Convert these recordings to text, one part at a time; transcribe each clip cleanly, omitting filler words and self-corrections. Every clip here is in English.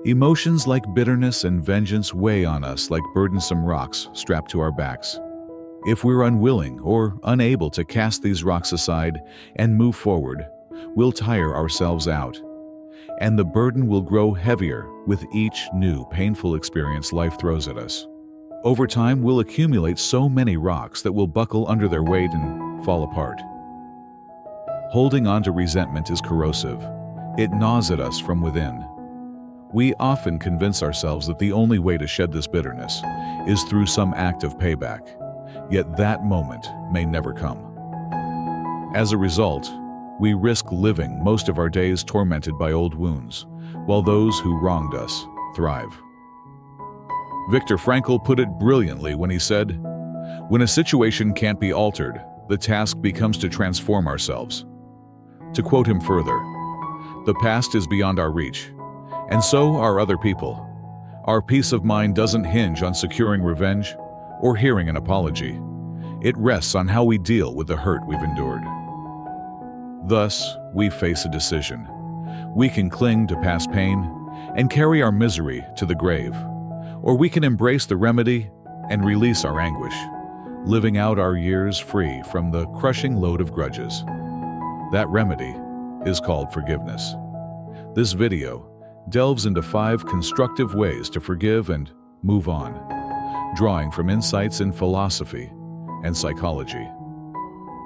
Emotions like bitterness and vengeance weigh on us like burdensome rocks strapped to our backs. If we're unwilling or unable to cast these rocks aside and move forward, we'll tire ourselves out, and the burden will grow heavier with each new painful experience life throws at us. Over time, we'll accumulate so many rocks that will buckle under their weight and fall apart. Holding on to resentment is corrosive. It gnaws at us from within. We often convince ourselves that the only way to shed this bitterness is through some act of payback, yet that moment may never come. As a result, we risk living most of our days tormented by old wounds, while those who wronged us thrive. Viktor Frankl put it brilliantly when he said, "When a situation can't be altered, the task becomes to transform ourselves." To quote him further, "The past is beyond our reach, and so are other people. Our peace of mind doesn't hinge on securing revenge or hearing an apology. It rests on how we deal with the hurt we've endured." Thus, we face a decision. We can cling to past pain and carry our misery to the grave, or we can embrace the remedy and release our anguish, living out our years free from the crushing load of grudges. That remedy is called forgiveness. This video delves into 5 constructive ways to forgive and move on, drawing from insights in philosophy and psychology.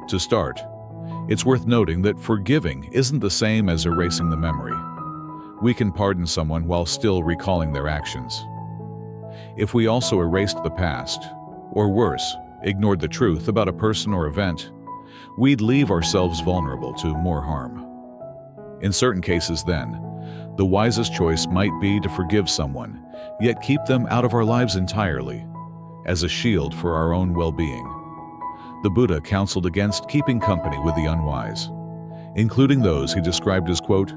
To start, it's worth noting that forgiving isn't the same as erasing the memory. We can pardon someone while still recalling their actions. If we also erased the past, or worse, ignored the truth about a person or event, we'd leave ourselves vulnerable to more harm. In certain cases then, the wisest choice might be to forgive someone, yet keep them out of our lives entirely, as a shield for our own well-being. The Buddha counseled against keeping company with the unwise, including those he described as, quote,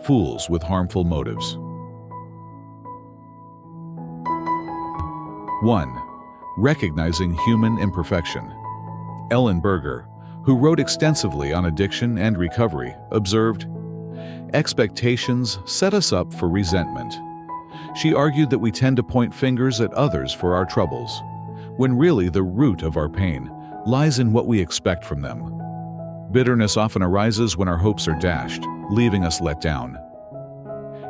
"fools with harmful motives." 1. Recognizing human imperfection. Ellen Berger, who wrote extensively on addiction and recovery, observed, "Expectations set us up for resentment." She argued that we tend to point fingers at others for our troubles, when really the root of our pain lies in what we expect from them. Bitterness often arises when our hopes are dashed, leaving us let down.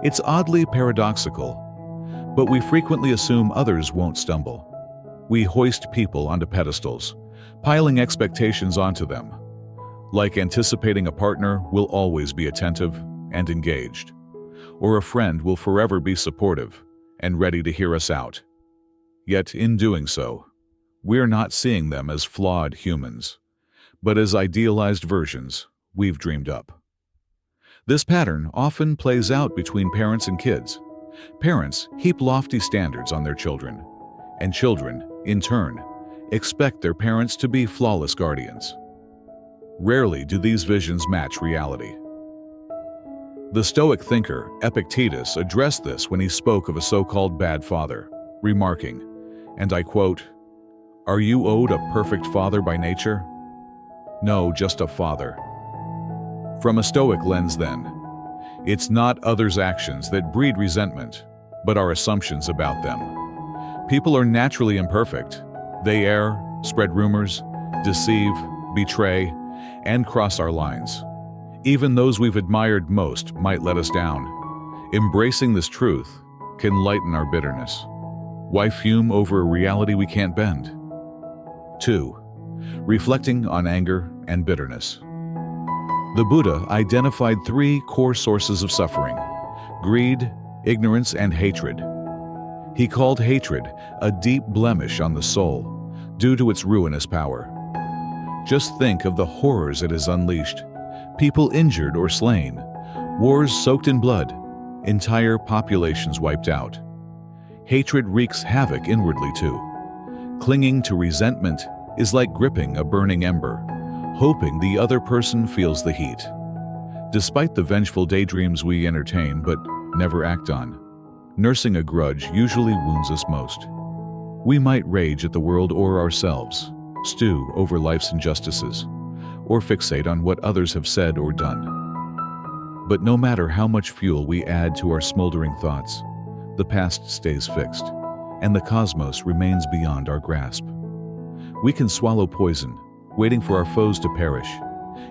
It's oddly paradoxical, but we frequently assume others won't stumble. We hoist people onto pedestals, piling expectations onto them. Like anticipating a partner will always be attentive and engaged, or a friend will forever be supportive and ready to hear us out. Yet in doing so, we're not seeing them as flawed humans, but as idealized versions we've dreamed up. This pattern often plays out between parents and kids. Parents heap lofty standards on their children, and children, in turn, expect their parents to be flawless guardians. Rarely do these visions match reality. The Stoic thinker Epictetus addressed this when he spoke of a so-called bad father, remarking, and I quote, "Are you owed a perfect father by nature? No, just a father." From a Stoic lens then, it's not others' actions that breed resentment, but our assumptions about them. People are naturally imperfect. They err, spread rumors, deceive, betray, and cross our lines. Even those we've admired most might let us down. Embracing this truth can lighten our bitterness. Why fume over a reality we can't bend? 2. Reflecting on anger and bitterness. The Buddha identified 3 core sources of suffering: greed, ignorance, and hatred. He called hatred a deep blemish on the soul due to its ruinous power. Just think of the horrors it has unleashed: people injured or slain, wars soaked in blood, entire populations wiped out. Hatred wreaks havoc inwardly too. Clinging to resentment is like gripping a burning ember, hoping the other person feels the heat. Despite the vengeful daydreams we entertain but never act on, nursing a grudge usually wounds us most. We might rage at the world or ourselves, stew over life's injustices, or fixate on what others have said or done. But no matter how much fuel we add to our smoldering thoughts, the past stays fixed, and the cosmos remains beyond our grasp. We can swallow poison, waiting for our foes to perish,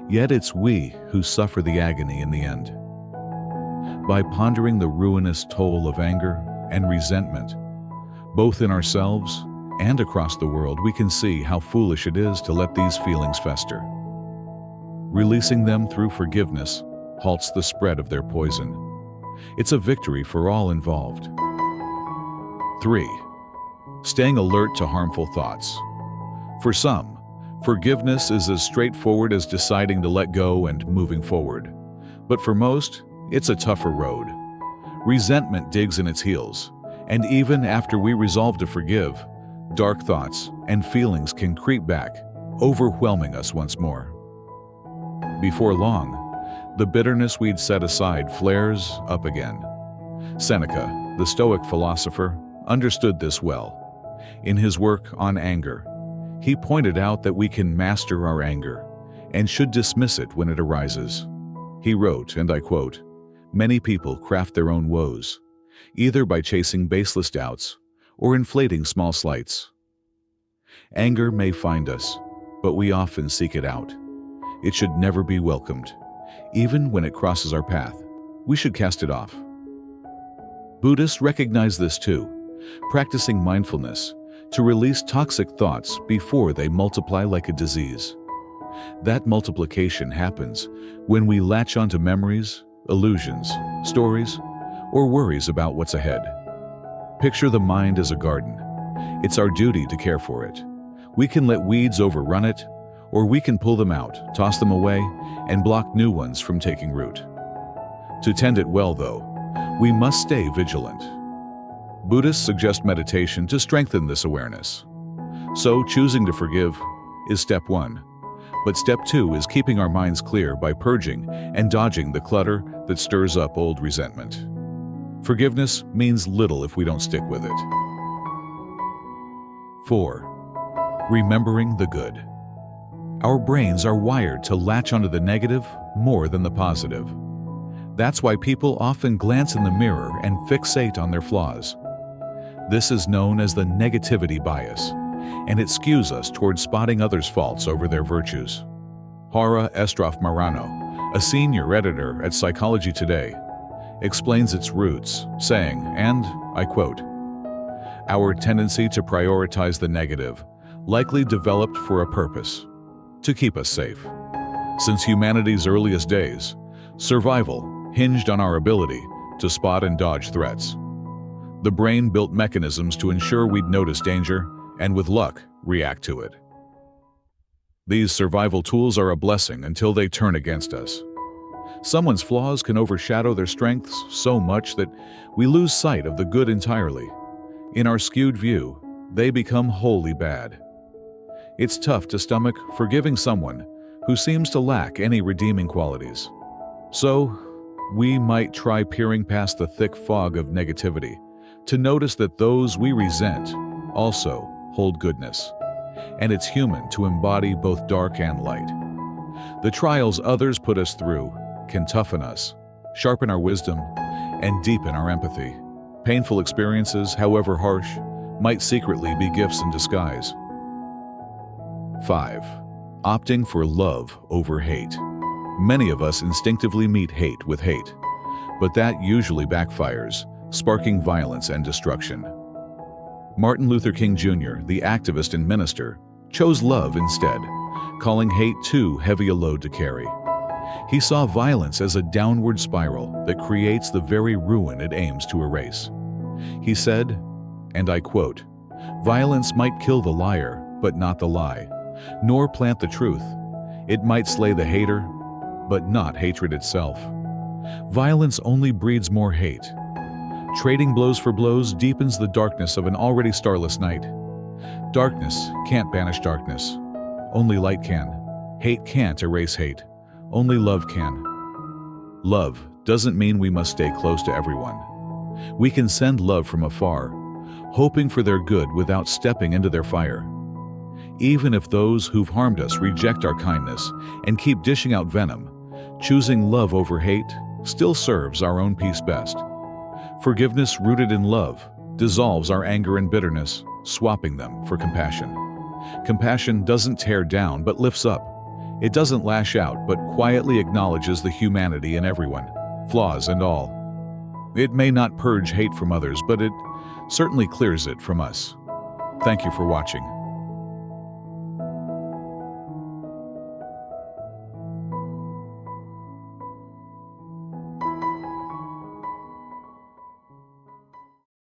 yet it's we who suffer the agony in the end. By pondering the ruinous toll of anger and resentment, both in ourselves and across the world, we can see how foolish it is to let these feelings fester. Releasing them through forgiveness halts the spread of their poison. It's a victory for all involved. 3. Staying alert to harmful thoughts. For some, forgiveness is as straightforward as deciding to let go and moving forward. But for most, it's a tougher road. Resentment digs in its heels, and even after we resolve to forgive, dark thoughts and feelings can creep back, overwhelming us once more. Before long, the bitterness we'd set aside flares up again. Seneca, the Stoic philosopher, understood this well. In his work on anger, he pointed out that we can master our anger and should dismiss it when it arises. He wrote, and I quote, "Many people craft their own woes, either by chasing baseless doubts or inflating small slights. Anger may find us, but we often seek it out. It should never be welcomed. Even when it crosses our path, we should cast it off." Buddhists recognize this too, practicing mindfulness to release toxic thoughts before they multiply like a disease. That multiplication happens when we latch onto memories, illusions, stories, or worries about what's ahead. Picture the mind as a garden. It's our duty to care for it. We can let weeds overrun it, or we can pull them out, toss them away, and block new ones from taking root. To tend it well, though, we must stay vigilant. Buddhists suggest meditation to strengthen this awareness. So, choosing to forgive is step 1. But step 2 is keeping our minds clear by purging and dodging the clutter that stirs up old resentment. Forgiveness means little if we don't stick with it. 4. Remembering the good. Our brains are wired to latch onto the negative more than the positive. That's why people often glance in the mirror and fixate on their flaws. This is known as the negativity bias, and it skews us toward spotting others' faults over their virtues. Hara Estroff Marano, a senior editor at Psychology Today, explains its roots, saying, and I quote, "Our tendency to prioritize the negative likely developed for a purpose, to keep us safe. Since humanity's earliest days, survival hinged on our ability to spot and dodge threats. The brain built mechanisms to ensure we'd notice danger and, with luck, react to it. These survival tools are a blessing until they turn against us. Someone's flaws can overshadow their strengths so much that we lose sight of the good entirely. In our skewed view, they become wholly bad. It's tough to stomach forgiving someone who seems to lack any redeeming qualities. So, we might try peering past the thick fog of negativity to notice that those we resent also hold goodness, and it's human to embody both dark and light. The trials others put us through can toughen us, sharpen our wisdom, and deepen our empathy. Painful experiences, however harsh, might secretly be gifts in disguise. 5. Opting for love over hate. Many of us instinctively meet hate with hate, but that usually backfires, sparking violence and destruction. Martin Luther King Jr., the activist and minister, chose love instead, calling hate too heavy a load to carry. He saw violence as a downward spiral that creates the very ruin it aims to erase. He said, and I quote, "Violence might kill the liar, but not the lie, nor plant the truth. It might slay the hater, but not hatred itself. Violence only breeds more hate. Trading blows for blows deepens the darkness of an already starless night. Darkness can't banish darkness. Only light can. Hate can't erase hate. Only love can. Love doesn't mean we must stay close to everyone. We can send love from afar, hoping for their good without stepping into their fire. Even if those who've harmed us reject our kindness and keep dishing out venom, choosing love over hate still serves our own peace best. Forgiveness rooted in love dissolves our anger and bitterness, swapping them for compassion. Compassion doesn't tear down but lifts up. It doesn't lash out but quietly acknowledges the humanity in everyone, flaws and all. It may not purge hate from others, but it certainly clears it from us. Thank you for watching.